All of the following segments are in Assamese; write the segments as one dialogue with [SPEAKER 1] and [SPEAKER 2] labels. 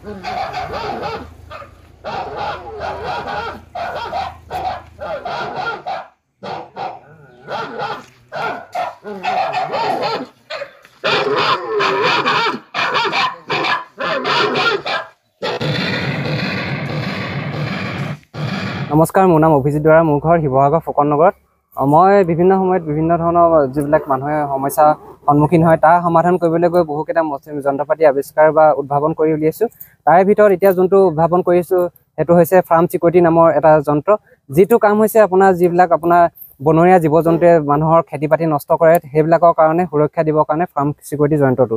[SPEAKER 1] নমস্কাৰ, মোৰ নাম অভিজিত দুৱৰা। মোৰ ঘৰ শিৱসাগৰ ফুকন নগৰত। মই বিভিন্ন সময়ত বিভিন্ন ধৰণৰ যিবিলাক মানুহে সমস্যা সন্মুখীন হয় তাৰ সমাধান কৰিবলৈ গৈ বহুকেইটা যন্ত্ৰপাতি আৱিষ্কাৰ বা উদ্ভাৱন কৰি উলিয়াইছোঁ। তাৰে ভিতৰত এতিয়া যোনটো উদ্ভাৱন কৰিছোঁ সেইটো হৈছে ফাৰ্ম চিকিউৰিটি নামৰ এটা যন্ত্ৰ, যিটো কাম হৈছে আপোনাৰ যিবিলাক আপোনাৰ বনৰীয়া জীৱ জন্তুৱে মানুহৰ খেতি বাতি নষ্ট কৰে সেইবিলাকৰ কাৰণে সুৰক্ষা দিবৰ কাৰণে ফাৰ্ম চিকিউৰিটি যন্ত্ৰটো।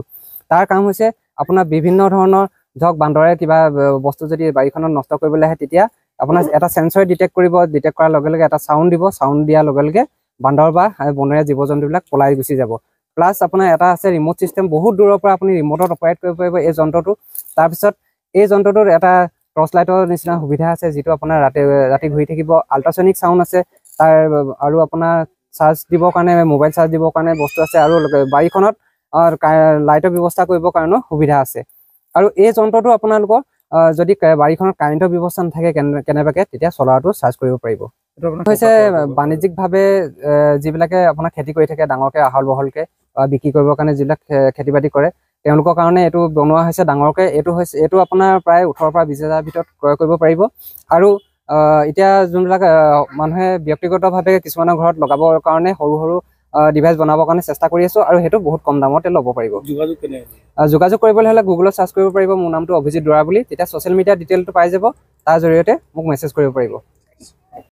[SPEAKER 1] তাৰ কাম হৈছে আপোনাৰ বিভিন্ন ধৰণৰ ধৰক বান্দৰে কিবা বস্তু যদি বাৰীখনত নষ্ট কৰিবলৈ আহে তেতিয়া আপোনাৰ এটা সেন্সৰে ডিটেক্ট কৰিব, ডিটেক্ট কৰাৰ লগে লগে এটা সাউন্ড দিব, সাউন্ড দিয়াৰ লগে লগে বান্দৰ বা বনৰীয়া জীৱ জন্তুবিলাক পলাই গুচি যাব। প্লাছ আপোনাৰ এটা আছে ৰিমোট চিষ্টেম, বহুত দূৰৰ পৰা আপুনি ৰিমোটত অপাৰেট কৰিব পাৰিব এই যন্ত্ৰটো। তাৰপিছত এই যন্ত্ৰটোৰ এটা টৰ্চ লাইটৰ নিচিনা সুবিধা আছে, যিটো আপোনাৰ ৰাতি ঘূৰি থাকিব। আল্ট্ৰাছনিক চাউণ্ড আছে তাৰ, আৰু আপোনাৰ চাৰ্জ দিবৰ কাৰণে মোবাইল চাৰ্জ দিবৰ কাৰণে বস্তু আছে, আৰু বাৰীখনত লাইটৰ ব্যৱস্থা কৰিবৰ কাৰণেও সুবিধা আছে। আৰু এই যন্ত্ৰটো আপোনালোকৰ যদি বাৰীখনত কাৰেণ্টৰ ব্যৱস্থা নাথাকে কেনেবাকৈ তেতিয়া চলাৰটো চাৰ্জ কৰিব পাৰিব। হৈছে বাণিজ্যিকভাৱে যিবিলাকে আপোনাৰ খেতি কৰি থাকে ডাঙৰকৈ আহল বহলকৈ বিক্ৰী কৰিবৰ কাৰণে যিবিলাক খেতি বাতি কৰে তেওঁলোকৰ কাৰণে এইটো বনোৱা হৈছে ডাঙৰকৈ। এইটো আপোনাৰ প্ৰায় 18,000 পৰা 20,000 ভিতৰত ক্ৰয় কৰিব পাৰিব। আৰু এতিয়া যোনবিলাক মানুহে ব্যক্তিগতভাৱে কিছুমানৰ ঘৰত লগাবৰ কাৰণে সৰু সৰু ডিভাইচ বনাবৰ কাৰণে চেষ্টা কৰি আছোঁ, আৰু সেইটো বহুত কম দামতে ল'ব পাৰিব। যোগাযোগ কৰিবলৈ হ'লে গুগলত চাৰ্চ কৰিব পাৰিব মোৰ নামটো অভিজিত দুৱৰা বুলি, তেতিয়া ছ'চিয়েল মিডিয়া ডিটেইলটো পাই যাব, তাৰ জৰিয়তে মোক মেছেজ কৰিব পাৰিব।